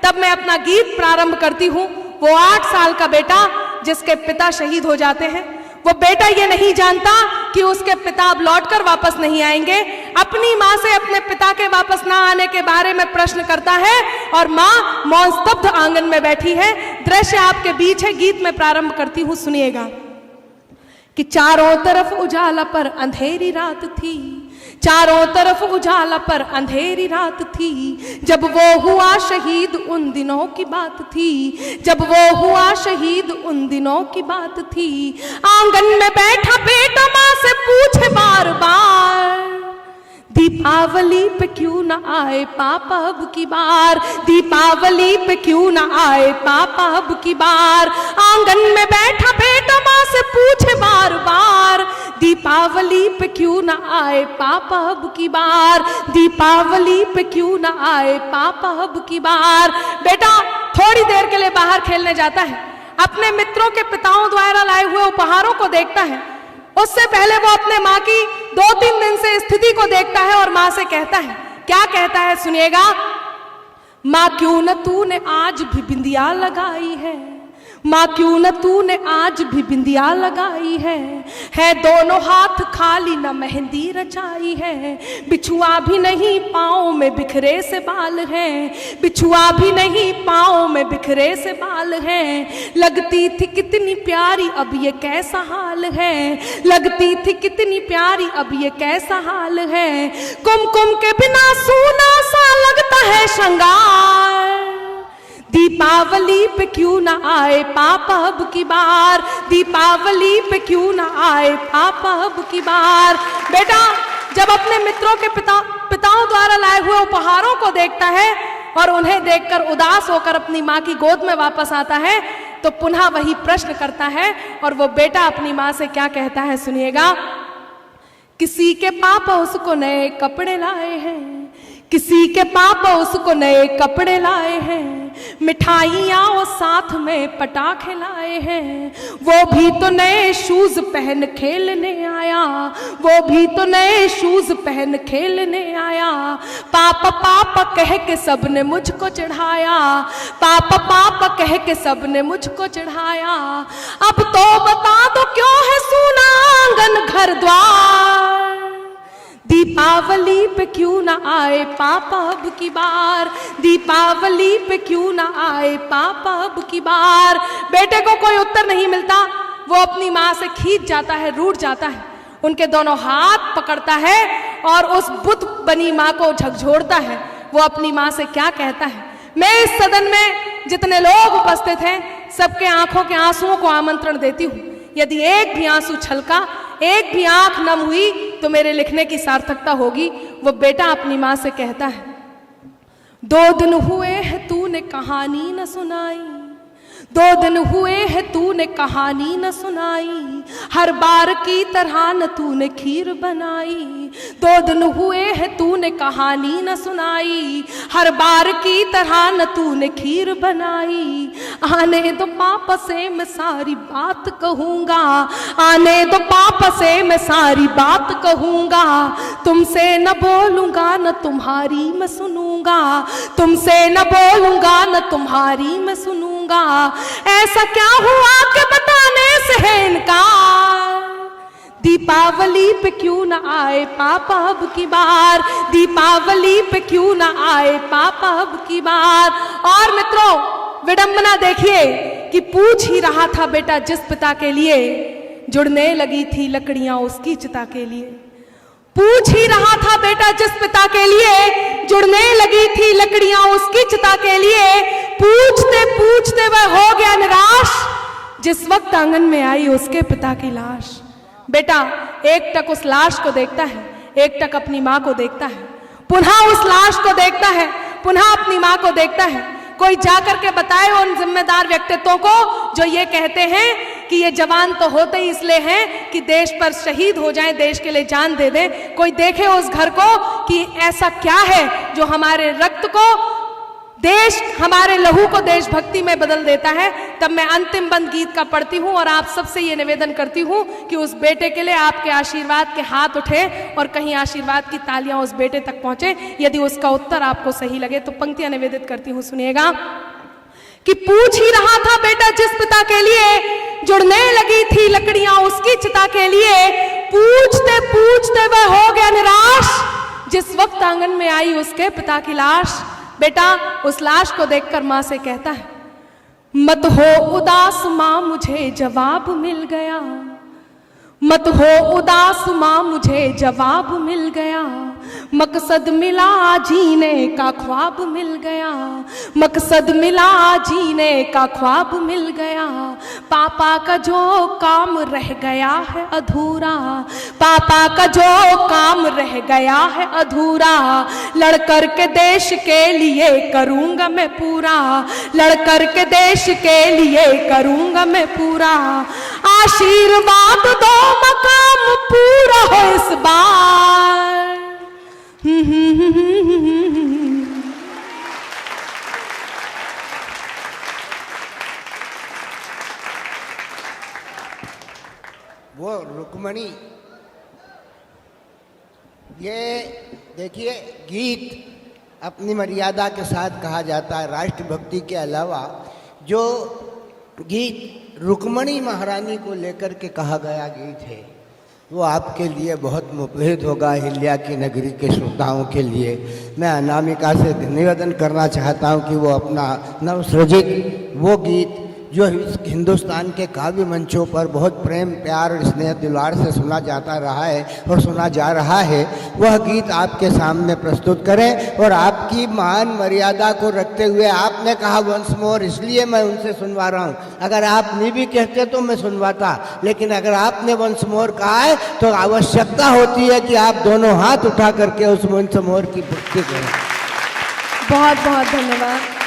तब मैं अपना गीत प्रारंभ करती हूँ। वो 8 साल का बेटा जिसके पिता शहीद हो जाते हैं, वो बेटा ये नहीं जानता कि उसके पिता अब लौटकर वापस नहीं आएंगे। अपनी माँ से अपने पिता के वापस ना आने के बारे में प्रश्न करता है और माँ मौन स्तब्ध आंगन में बैठी है। दृश्य आपके बीच है, गीत में प्रारंभ करती हूँ, सुनिएगा। कि चारों तरफ उजाला पर अंधेरी रात थी, चारों तरफ उजाला पर अंधेरी रात थी, जब वो हुआ शहीद उन दिनों की बात थी, जब वो हुआ शहीद उन दिनों की बात थी। आंगन में बैठा बेटा माँ से पूछे बार बार, दीपावली पे क्यों ना आए पापा अब की बार, दीपावली पे क्यों ना आए पापा अब की बार। आंगन में बैठा बेटा माँ से पूछे बार बार, दीपावली पे क्यों ना आए पापा अब की बार, दीपावली पे क्यों ना आए पापा अब की बार। बेटा थोड़ी देर के लिए बाहर खेलने जाता है, अपने मित्रों के पिताओं द्वारा लाए हुए उपहारों को देखता है। उससे पहले वो अपने माँ की 2-3 दिन से स्थिति को देखता है और माँ से कहता है, क्या कहता है सुनिएगा। माँ क्यों न तूने आज भी बिंदिया लगाई है, माँ क्यों न तूने आज भी बिंदिया लगाई है दोनों हाथ खाली न मेहंदी रचाई है, बिछुआ भी नहीं पाँव में बिखरे से बाल हैं, बिछुआ भी नहीं पाँव में बिखरे से बाल हैं। लगती थी कितनी प्यारी अब ये कैसा हाल है, लगती थी कितनी प्यारी अब ये कैसा हाल है। कुमकुम के बिना सूना सा लगता है श्रृंगार, दीपावली पे क्यों ना आए पापा अब की बार, दीपावली पे क्यों ना आए पापा अब की बार। बेटा जब अपने मित्रों के पिताओं द्वारा लाए हुए उपहारों को देखता है और उन्हें देखकर उदास होकर अपनी माँ की गोद में वापस आता है, तो पुनः वही प्रश्न करता है। और वो बेटा अपनी माँ से क्या कहता है सुनिएगा। किसी के पापा उसको नए कपड़े लाए हैं, किसी के पापा उसको नए कपड़े लाए हैं, मिठाइयाँ और साथ में पटाखे लाए हैं, वो भी तो नए शूज पहन खेलने आया, वो भी तो नए शूज पहन खेलने आया। पापा पापा कह के सबने मुझको चढ़ाया, पापा पापा कह के सबने मुझको चढ़ाया। अब तो बता दो क्यों है सूना आंगन घर द्वार, दीपावली पे क्यों ना आए पापा अब की बार, दीपावली पे क्यों ना आए पापा अब की बार। बेटे को कोई उत्तर नहीं मिलता, वो अपनी माँ से खींच जाता है, रूठ जाता है, उनके दोनों हाथ पकड़ता है और उस बुत बनी माँ को झकझोरता है। वो अपनी माँ से क्या कहता है। मैं इस सदन में जितने लोग उपस्थित हैं सबके आंखों के आंसुओं को आमंत्रण देती हूँ। यदि एक भी आंसू छलका, एक भी आंख नम हुई तो मेरे लिखने की सार्थकता होगी। वो बेटा अपनी माँ से कहता है, 2 दिन हुए हैं तूने कहानी न सुनाई, 2 दिन हुए हैं तूने कहानी न सुनाई, हर बार की तरह न तूने खीर बनाई, 2 दिन हुए हैं तूने कहानी न सुनाई, हर बार की तरह न तूने खीर बनाई। आने दो पापा से मैं सारी बात कहूँगा, आने दो पापा से मैं सारी बात कहूँगा, तुमसे न बोलूँगा न तुम्हारी मैं सुनूँगा, तुमसे न बोलूँगा न तुम्हारी मैं सुनूँगा। ऐसा क्या हुआ कि बताने से है इनकार, दीपावली पे क्यों ना आए पापा अब की बार, दीपावली पे क्यों ना आए पापा अब की बार। और मित्रों विडंबना देखिए कि पूछ ही रहा था बेटा जिस पिता के लिए, जुड़ने लगी थी लकड़ियां उसकी चिता के लिए। पूछ ही रहा था बेटा जिस पिता के लिए, जुड़ने लगी थी लकड़ियां उसकी चिता के लिए। पूछते पूछते वह हो गया निराश, जिस वक्त आंगन में आई उसके पिता की लाश। बेटा एक टक उस लाश को देखता है, एक टक अपनी माँ को देखता है, पुनः उस लाश को देखता है, पुनः अपनी माँ को देखता है। कोई जाकर के बताए उन जिम्मेदार व्यक्तित्वों को जो ये कहते हैं कि ये जवान तो होते ही इसलिए हैं कि देश पर शहीद हो जाएं, देश के लिए जान दे दें। कोई देखे उस घर को कि ऐसा क्या है जो हमारे रक्त को देश हमारे लहू को देशभक्ति में बदल देता है, तब मैं अंतिम बंद गीत का पढ़ती हूं और आप सबसे ये निवेदन करती हूं कि उस बेटे के लिए आपके आशीर्वाद के हाथ उठे और कहीं आशीर्वाद की तालियां उस बेटे तक पहुंचे। यदि उसका उत्तर आपको सही लगे तो पंक्तियां निवेदित करती हूं, सुनिएगा। कि पूछ ही रहा था बेटा जिस पिता के लिए जुड़ने लगी थी लकड़ियां उसकी चिता के लिए, पूछते पूछते वह हो गया निराश जिस वक्त आंगन में आई उसके पिता की लाश। बेटा उस लाश को देखकर मां से कहता है, मत हो उदास मां मुझे जवाब मिल गया, मत हो उदास मां मुझे जवाब मिल गया, मकसद मिला जीने का ख्वाब मिल गया, मकसद मिला जीने का ख्वाब मिल गया, पापा का जो काम रह गया है अधूरा, पापा का जो काम रह गया है अधूरा, लड़कर के देश के लिए करूंगा मैं पूरा, लड़कर के देश के लिए करूंगा मैं पूरा, आशीर्वाद दो मकाम पूरा हो इस बार। वो रुक्मणी, ये देखिए गीत अपनी मर्यादा के साथ कहा जाता है। राष्ट्रभक्ति के अलावा जो गीत रुक्मणी महारानी को लेकर के कहा गया गीत है वो आपके लिए बहुत मुफीद होगा, हिल्या की नगरी के श्रोताओं के लिए। मैं अनामिका से निवेदन करना चाहता हूं कि वो अपना नवसृजित वो गीत जो हिंदुस्तान के काव्य मंचों पर बहुत प्रेम प्यार और स्नेह दुलार से सुना जाता रहा है और सुना जा रहा है, वह गीत आपके सामने प्रस्तुत करें। और आपकी मान मर्यादा को रखते हुए आपने कहा वंस मोर, इसलिए मैं उनसे सुनवा रहा हूँ। अगर आप नहीं भी कहते तो मैं सुनवाता, लेकिन अगर आपने वंस मोर कहा है तो आवश्यकता होती है कि आप दोनों हाथ उठा करके उस वंस मोर की पुष्टि करें। बहुत बहुत धन्यवाद।